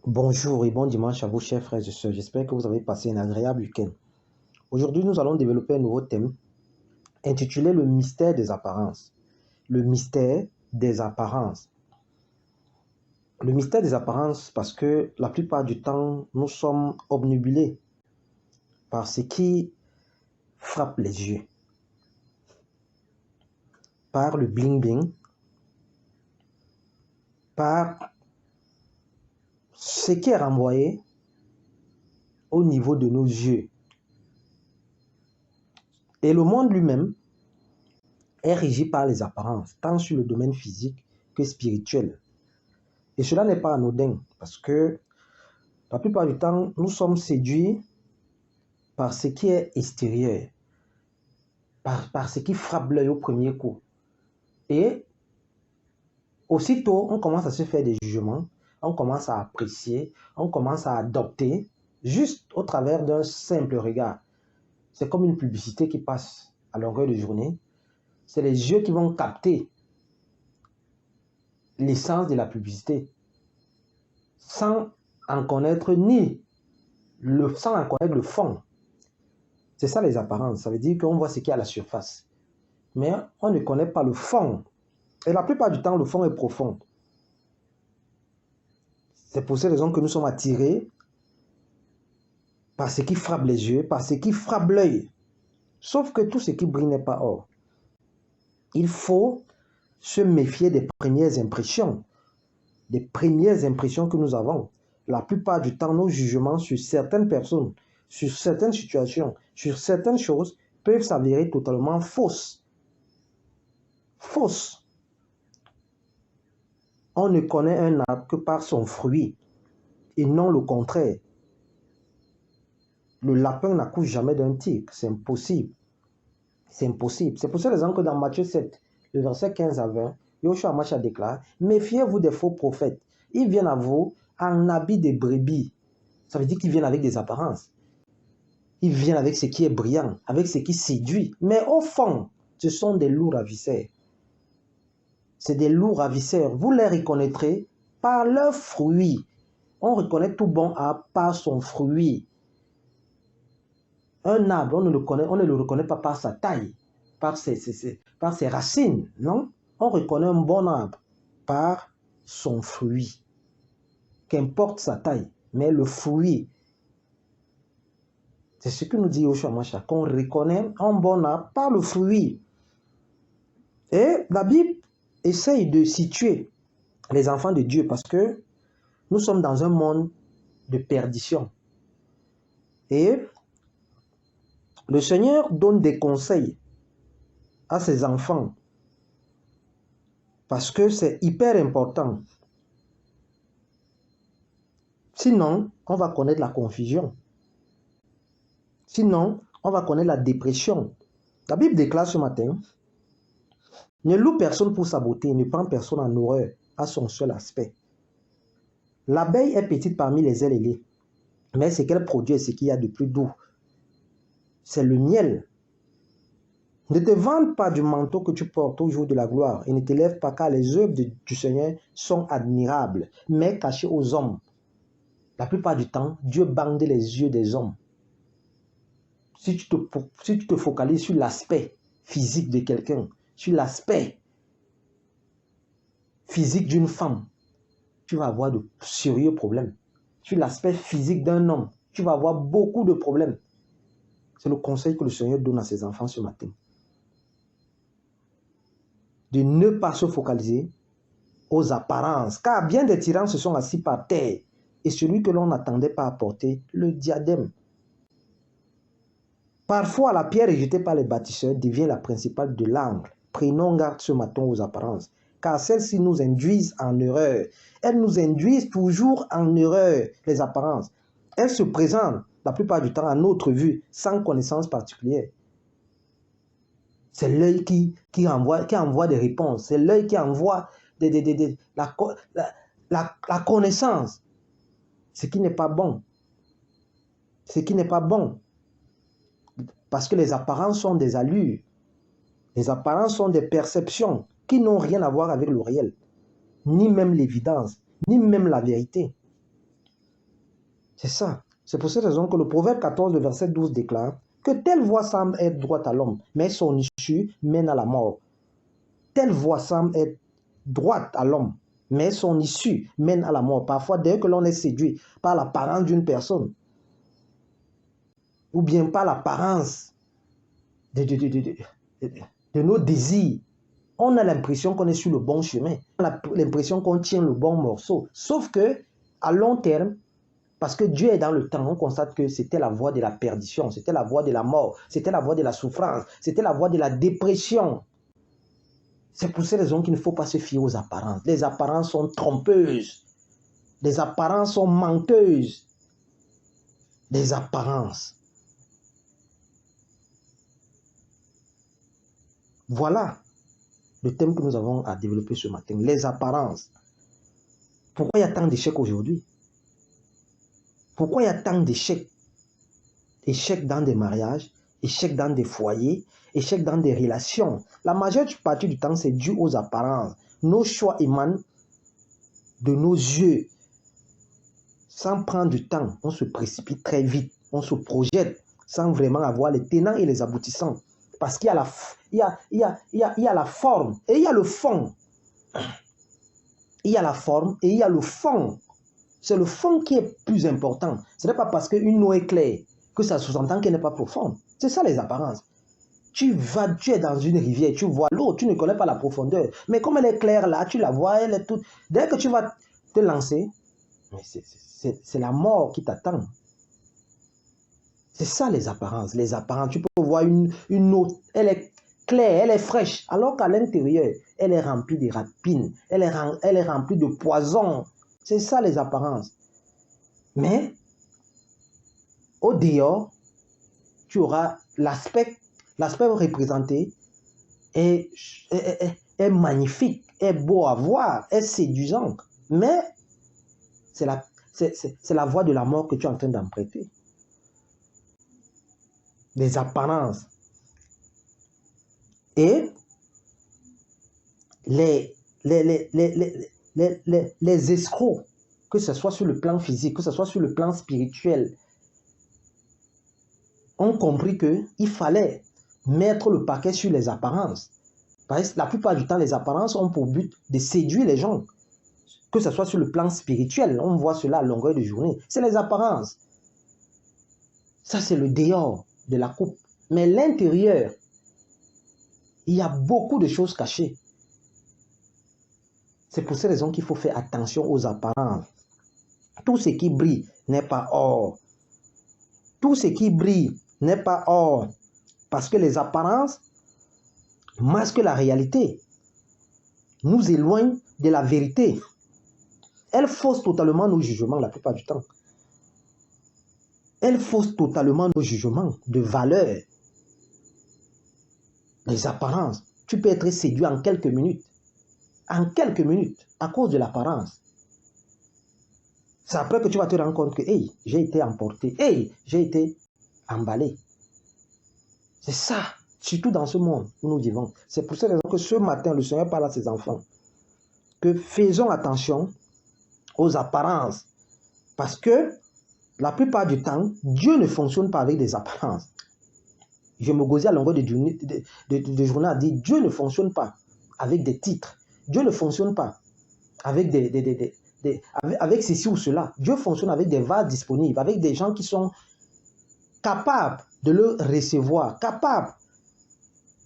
Bonjour et bon dimanche à vous, chers frères et sœurs. J'espère que vous avez passé un agréable week-end. Aujourd'hui, nous allons développer un nouveau thème intitulé Le mystère des apparences. Le mystère des apparences. Le mystère des apparences parce que la plupart du temps, nous sommes obnubilés par ce qui frappe les yeux, par le bling-bling, par ce qui est renvoyé au niveau de nos yeux. Et le monde lui-même est régi par les apparences, tant sur le domaine physique que spirituel. Et cela n'est pas anodin, parce que la plupart du temps, nous sommes séduits par ce qui est extérieur, par ce qui frappe l'œil au premier coup. Et aussitôt, on commence à se faire des jugements, on commence à apprécier, on commence à adopter, juste au travers d'un simple regard. C'est comme une publicité qui passe à longueur de journée. C'est les yeux qui vont capter l'essence de la publicité, sans en connaître sans en connaître le fond. C'est ça les apparences. Ça veut dire qu'on voit ce qu'il y a à la surface. Mais on ne connaît pas le fond. Et la plupart du temps, le fond est profond. C'est pour ces raisons que nous sommes attirés par ce qui frappe les yeux, par ce qui frappe l'œil. Sauf que tout ce qui brille n'est pas or. Il faut se méfier des premières impressions. Des premières impressions que nous avons. La plupart du temps, nos jugements sur certaines personnes, sur certaines situations, sur certaines choses peuvent s'avérer totalement fausses. Fausses. On ne connaît un arbre que par son fruit et non le contraire. Le lapin n'accouche jamais d'un tigre, c'est impossible. C'est impossible. C'est pour cette raison que dans Matthieu 7, le verset 15 à 20, Yoshua Hamashiach déclare, méfiez-vous des faux prophètes. Ils viennent à vous en habit de brebis. Ça veut dire qu'ils viennent avec des apparences. Ils viennent avec ce qui est brillant, avec ce qui séduit. Mais au fond, ce sont des loups ravisseurs. C'est des loups ravisseurs. Vous les reconnaîtrez par leurs fruits. On reconnaît tout bon arbre par son fruit. Un arbre, on ne le reconnaît pas par sa taille, par ses racines, non? On reconnaît un bon arbre par son fruit. Qu'importe sa taille, mais le fruit, c'est ce que nous dit Yoshua Hamashiach, qu'on reconnaît un bon arbre par le fruit. Et la Bible essaye de situer les enfants de Dieu parce que nous sommes dans un monde de perdition. Et le Seigneur donne des conseils à ses enfants parce que c'est hyper important. Sinon, on va connaître la confusion. Sinon, on va connaître la dépression. La Bible déclare ce matin, ne loue personne pour sa beauté, ne prend personne en horreur à son seul aspect. L'abeille est petite parmi les ailes ailées, mais ce qu'elle produit est ce qu'il y a de plus doux. C'est le miel. Ne te vante pas du manteau que tu portes au jour de la gloire et ne te lève pas car les œuvres du Seigneur sont admirables, mais cachées aux hommes. La plupart du temps, Dieu bande les yeux des hommes. Si tu te focalises sur l'aspect physique de quelqu'un, sur l'aspect physique d'une femme, tu vas avoir de sérieux problèmes. Sur l'aspect physique d'un homme, tu vas avoir beaucoup de problèmes. C'est le conseil que le Seigneur donne à ses enfants ce matin. De ne pas se focaliser aux apparences, car bien des tyrans se sont assis par terre et celui que l'on n'attendait pas apporter le diadème. Parfois, la pierre rejetée par les bâtisseurs devient la principale de l'angle. Prenons garde ce matin aux apparences, car celles-ci nous induisent en erreur. Elles nous induisent toujours en erreur, les apparences. Elles se présentent la plupart du temps à notre vue, sans connaissance particulière. C'est l'œil qui envoie des réponses. C'est l'œil qui envoie la connaissance. Ce qui n'est pas bon. Ce qui n'est pas bon. Parce que les apparences sont des allures. Les apparences sont des perceptions qui n'ont rien à voir avec le réel. Ni même l'évidence, ni même la vérité. C'est ça. C'est pour cette raison que le Proverbe 14, le verset 12 déclare que telle voie semble être droite à l'homme, mais son issue mène à la mort. Telle voie semble être droite à l'homme, mais son issue mène à la mort. Parfois, dès que l'on est séduit par l'apparence d'une personne, ou bien par l'apparence de nos désirs, on a l'impression qu'on est sur le bon chemin. On a l'impression qu'on tient le bon morceau. Sauf que, à long terme, parce que Dieu est dans le temps, on constate que c'était la voie de la perdition, c'était la voie de la mort, c'était la voie de la souffrance, c'était la voie de la dépression. C'est pour ces raisons qu'il ne faut pas se fier aux apparences. Les apparences sont trompeuses. Les apparences sont menteuses. Les apparences. Voilà le thème que nous avons à développer ce matin. Les apparences. Pourquoi il y a tant d'échecs aujourd'hui? Pourquoi il y a tant d'échecs? Échecs dans des mariages, échecs dans des foyers, échecs dans des relations. La majeure partie du temps, c'est dû aux apparences. Nos choix émanent de nos yeux. Sans prendre du temps, on se précipite très vite. On se projette sans vraiment avoir les tenants et les aboutissants. Parce qu'il y a la forme et il y a le fond. Il y a la forme et il y a le fond. C'est le fond qui est plus important. Ce n'est pas parce qu'une eau est claire que ça sous-entend qu'elle n'est pas profonde. C'est ça les apparences. Tu es dans une rivière, tu vois l'eau, tu ne connais pas la profondeur. Mais comme elle est claire là, tu la vois, elle est toute... Dès que tu vas te lancer, c'est la mort qui t'attend. C'est ça les apparences. Les apparences, tu peux voir une eau, elle est claire, elle est fraîche, alors qu'à l'intérieur, elle est remplie de rapines, elle est remplie de poison. C'est ça les apparences. Mais, au dehors, tu auras l'aspect représenté est magnifique, est beau à voir, est séduisant. Mais, c'est la voie de la mort que tu es en train d'emprunter. Des apparences. Et les escrocs, que ce soit sur le plan physique, que ce soit sur le plan spirituel, ont compris qu'il fallait mettre le paquet sur les apparences. Parce que la plupart du temps, les apparences ont pour but de séduire les gens. Que ce soit sur le plan spirituel, on voit cela à longueur de journée. C'est les apparences. Ça, c'est le dehors de la coupe. Mais l'intérieur, il y a beaucoup de choses cachées. C'est pour ces raisons qu'il faut faire attention aux apparences. Tout ce qui brille n'est pas or. Tout ce qui brille n'est pas or. Parce que les apparences masquent la réalité. Nous éloignent de la vérité. Elles faussent totalement nos jugements la plupart du temps. Elles faussent totalement nos jugements de valeur. Les apparences. Tu peux être séduit en quelques minutes. En quelques minutes, à cause de l'apparence. C'est après que tu vas te rendre compte que, hey, j'ai été emporté, hey, j'ai été emballé. C'est ça, surtout dans ce monde où nous vivons. C'est pour cette raison que ce matin, le Seigneur parle à ses enfants que faisons attention aux apparences. Parce que la plupart du temps, Dieu ne fonctionne pas avec des apparences. Je me gosais à longueur de journée à dire, Dieu ne fonctionne pas avec des titres. Dieu ne fonctionne pas avec avec ceci ou cela. Dieu fonctionne avec des vases disponibles, avec des gens qui sont capables de le recevoir, capables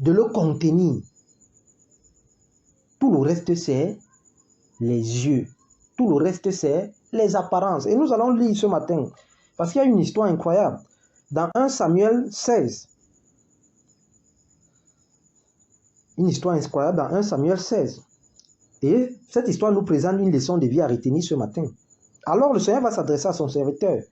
de le contenir. Tout le reste, c'est les yeux. Tout le reste, c'est les apparences. Et nous allons lire ce matin, parce qu'il y a une histoire incroyable. Dans 1 Samuel 16, une histoire incroyable dans 1 Samuel 16. Et cette histoire nous présente une leçon de vie à retenir ce matin. Alors le Seigneur va s'adresser à son serviteur,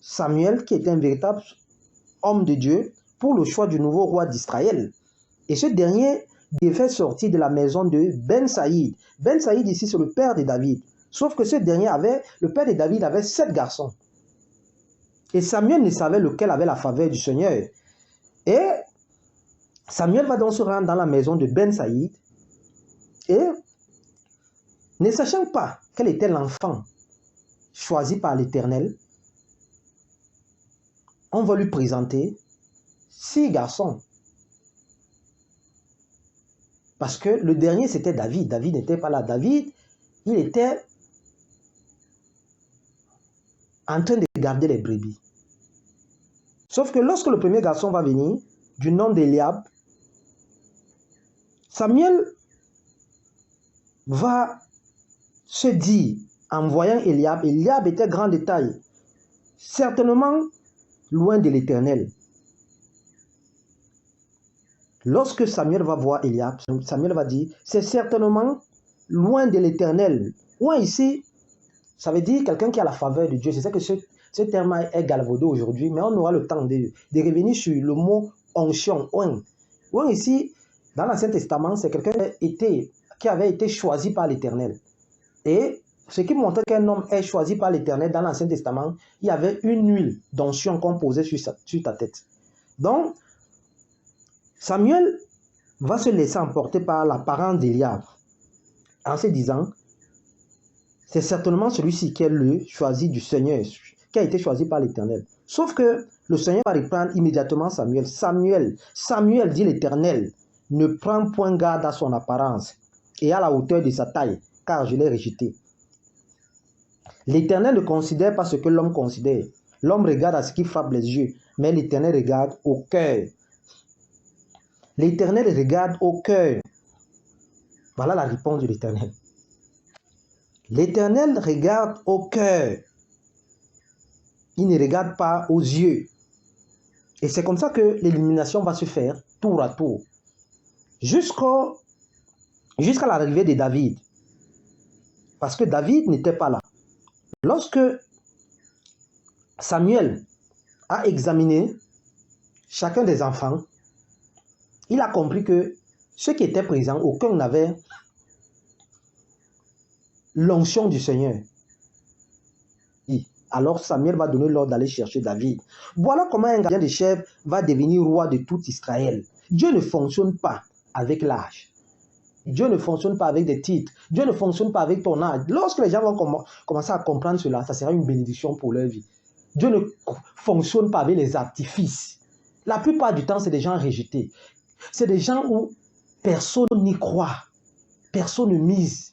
Samuel, qui était un véritable homme de Dieu, pour le choix du nouveau roi d'Israël. Et ce dernier devait sortir de la maison de Ben Saïd. Ben Saïd ici, c'est le père de David. Sauf que ce dernier le père de David avait 7 garçons. Et Samuel ne savait lequel avait la faveur du Seigneur. Et Samuel va donc se rendre dans la maison de Ben Saïd. Et ne sachant pas quel était l'enfant choisi par l'Éternel, on va lui présenter 6 garçons. Parce que le dernier, c'était David. David n'était pas là. David, il était en train de garder les brebis. Sauf que lorsque le premier garçon va venir, du nom d'Eliab, Samuel va se dire, en voyant Eliab, Eliab était grand de taille, certainement loin de l'Éternel. Lorsque Samuel va voir Eliab, Samuel va dire, c'est certainement loin de l'Éternel. Loin ici, ça veut dire quelqu'un qui a la faveur de Dieu. C'est ça que ce terme est galvaudé aujourd'hui, mais on aura le temps de revenir sur le mot onction, oin. Oin ici, dans l'Ancien Testament, c'est quelqu'un qui avait été choisi par l'Éternel. Et ce qui montre qu'un homme est choisi par l'Éternel dans l'Ancien Testament, il y avait une huile d'onction qu'on posait sur ta tête. Donc, Samuel va se laisser emporter par l'apparence d'Eliab en se disant, c'est certainement celui-ci qui est le choisi du Seigneur, qui a été choisi par l'Éternel. Sauf que le Seigneur va reprendre immédiatement Samuel. Samuel, dit l'Éternel, ne prend point garde à son apparence et à la hauteur de sa taille, car je l'ai rejeté. L'Éternel ne considère pas ce que l'homme considère. L'homme regarde à ce qui frappe les yeux, mais l'Éternel regarde au cœur. L'Éternel regarde au cœur. Voilà la réponse de l'Éternel. L'Éternel regarde au cœur. Il ne regarde pas aux yeux. Et c'est comme ça que l'élimination va se faire tour à tour. Jusqu'à l'arrivée de David. Parce que David n'était pas là. Lorsque Samuel a examiné chacun des enfants, il a compris que ceux qui étaient présents, aucun n'avait l'onction du Seigneur. Alors Samuel va donner l'ordre d'aller chercher David. Voilà comment un gardien de chèvre va devenir roi de tout Israël. Dieu ne fonctionne pas avec l'âge. Dieu ne fonctionne pas avec des titres. Dieu ne fonctionne pas avec ton âge. Lorsque les gens vont commencer à comprendre cela, ça sera une bénédiction pour leur vie. Dieu ne fonctionne pas avec les artifices. La plupart du temps, c'est des gens rejetés. C'est des gens où personne n'y croit. Personne ne mise.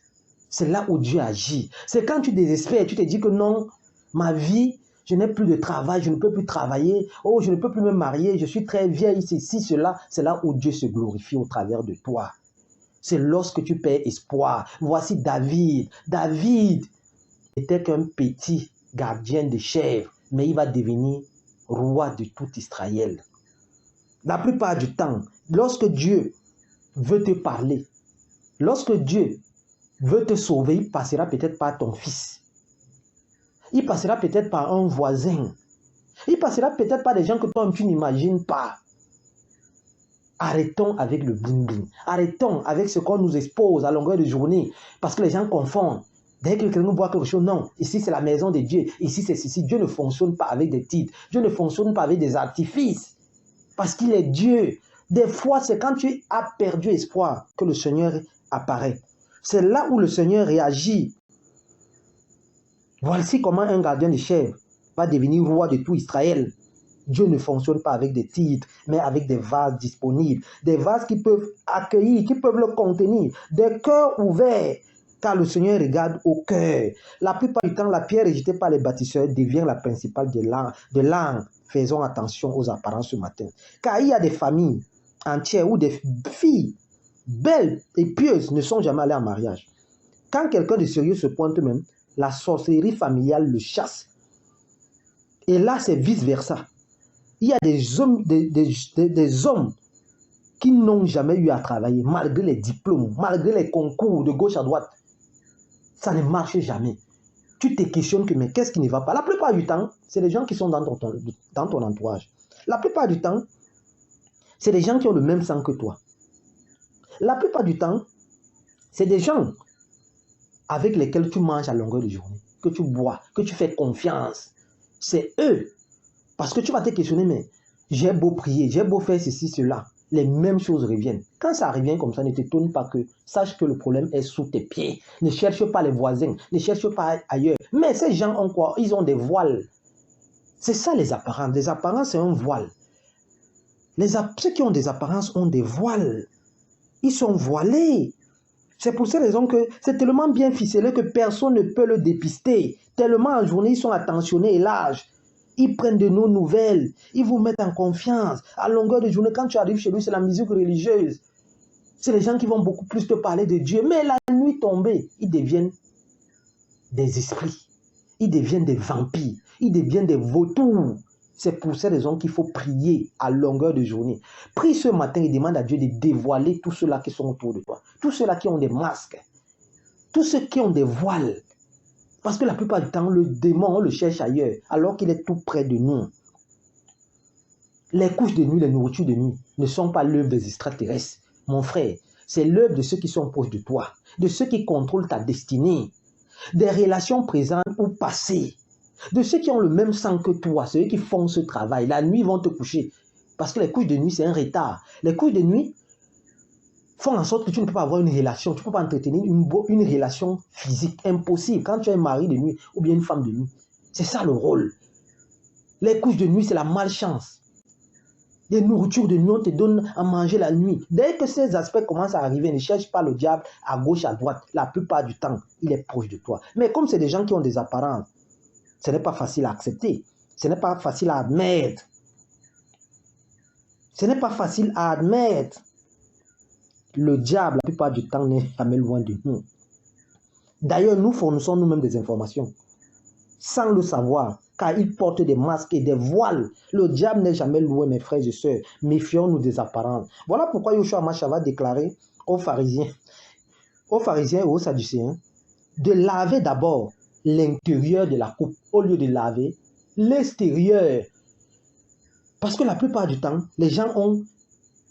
C'est là où Dieu agit. C'est quand tu désespères, tu te dis que non, ma vie, je n'ai plus de travail, je ne peux plus travailler. Oh, je ne peux plus me marier, je suis très vieille, ceci, cela. C'est là où Dieu se glorifie au travers de toi. C'est lorsque tu perds espoir. Voici David. David n'était qu'un petit gardien de chèvres, mais il va devenir roi de tout Israël. La plupart du temps, lorsque Dieu veut te parler, lorsque Dieu veut te sauver, il passera peut-être par ton fils. Il passera peut-être par un voisin. Il passera peut-être par des gens que toi tu n'imagines pas. Arrêtons avec le bling-bling. Arrêtons avec ce qu'on nous expose à longueur de journée. Parce que les gens confondent. Dès que quelqu'un voit quelque chose, non. Ici, c'est la maison de Dieu. Ici, c'est ceci. Dieu ne fonctionne pas avec des titres. Dieu ne fonctionne pas avec des artifices. Parce qu'il est Dieu. Des fois, c'est quand tu as perdu espoir que le Seigneur apparaît. C'est là où le Seigneur réagit. Voici comment un gardien de chèvre va devenir roi de tout Israël. Dieu ne fonctionne pas avec des titres, mais avec des vases disponibles. Des vases qui peuvent accueillir, qui peuvent le contenir. Des cœurs ouverts, car le Seigneur regarde au cœur. La plupart du temps, la pierre rejetée par les bâtisseurs devient la principale de l'angle. Faisons attention aux apparences ce matin. Car il y a des familles entières où des filles belles et pieuses ne sont jamais allées en mariage. Quand quelqu'un de sérieux se pointe même, la sorcellerie familiale le chasse. Et là, c'est vice-versa. Il y a des hommes qui n'ont jamais eu à travailler, malgré les diplômes, malgré les concours de gauche à droite. Ça ne marche jamais. Tu te questionnes que, mais qu'est-ce qui ne va pas? La plupart du temps, c'est les gens qui sont dans ton entourage. La plupart du temps, c'est des gens qui ont le même sang que toi. La plupart du temps, c'est des gens avec lesquels tu manges à longueur de journée, que tu bois, que tu fais confiance. C'est eux. Parce que tu vas te questionner, mais j'ai beau prier, j'ai beau faire ceci, cela. Les mêmes choses reviennent. Quand ça revient comme ça, ne t'étonne pas que, sache que le problème est sous tes pieds. Ne cherche pas les voisins, ne cherche pas ailleurs. Mais ces gens ont quoi? Ils ont des voiles. C'est ça les apparences. Les apparences, c'est un voile. Ceux qui ont des apparences ont des voiles. Ils sont voilés. C'est pour cette raison que c'est tellement bien ficelé que personne ne peut le dépister. Tellement en journée, ils sont attentionnés et larges. Ils prennent de nos nouvelles. Ils vous mettent en confiance. À longueur de journée, quand tu arrives chez lui, c'est la musique religieuse. C'est les gens qui vont beaucoup plus te parler de Dieu. Mais la nuit tombée, ils deviennent des esprits. Ils deviennent des vampires. Ils deviennent des vautours. C'est pour cette raison qu'il faut prier à longueur de journée. Prie ce matin et demande à Dieu de dévoiler tous ceux-là qui sont autour de toi. Tous ceux-là qui ont des masques. Tous ceux qui ont des voiles. Parce que la plupart du temps, le démon, on le cherche ailleurs, alors qu'il est tout près de nous. Les couches de nuit, les nourritures de nuit ne sont pas l'œuvre des extraterrestres. Mon frère, c'est l'œuvre de ceux qui sont proches de toi, de ceux qui contrôlent ta destinée, des relations présentes ou passées, de ceux qui ont le même sang que toi, ceux qui font ce travail. La nuit, ils vont te coucher. Parce que les couches de nuit, c'est un retard. Les couches de nuit font en sorte que tu ne peux pas avoir une relation, tu ne peux pas entretenir une relation physique. Impossible quand tu es un mari de nuit ou bien une femme de nuit. C'est ça le rôle. Les couches de nuit, c'est la malchance. Les nourritures de nuit, on te donne à manger la nuit. Dès que ces aspects commencent à arriver, ne cherche pas le diable à gauche, à droite. La plupart du temps, il est proche de toi. Mais comme c'est des gens qui ont des apparences, ce n'est pas facile à accepter. Ce n'est pas facile à admettre. Ce n'est pas facile à admettre. Le diable, la plupart du temps, n'est jamais loin de nous. D'ailleurs, nous fournissons nous-mêmes des informations, sans le savoir, car il porte des masques et des voiles. Le diable n'est jamais loin, mes frères et sœurs. Méfions-nous des apparences. Voilà pourquoi Yoshua Mashiach va déclarer aux pharisiens et aux sadducéens de laver d'abord l'intérieur de la coupe au lieu de laver l'extérieur. Parce que la plupart du temps, les gens ont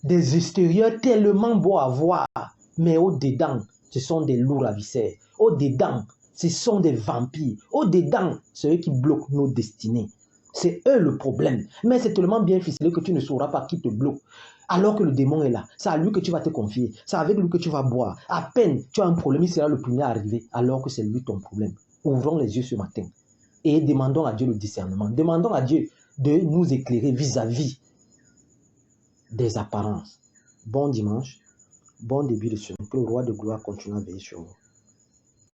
des extérieurs tellement beaux à voir, mais au-dedans, ce sont des loups ravisseurs. Au-dedans, ce sont des vampires. Au-dedans, c'est eux qui bloquent nos destinées. C'est eux le problème. Mais c'est tellement bien ficelé que tu ne sauras pas qui te bloque. Alors que le démon est là, c'est à lui que tu vas te confier. C'est avec lui que tu vas boire. À peine tu as un problème, il sera le premier à arriver, alors que c'est lui ton problème. Ouvrons les yeux ce matin et demandons à Dieu le discernement. Demandons à Dieu de nous éclairer vis-à-vis des apparences. Bon dimanche, bon début de semaine. Que le roi de gloire continue à veiller sur vous.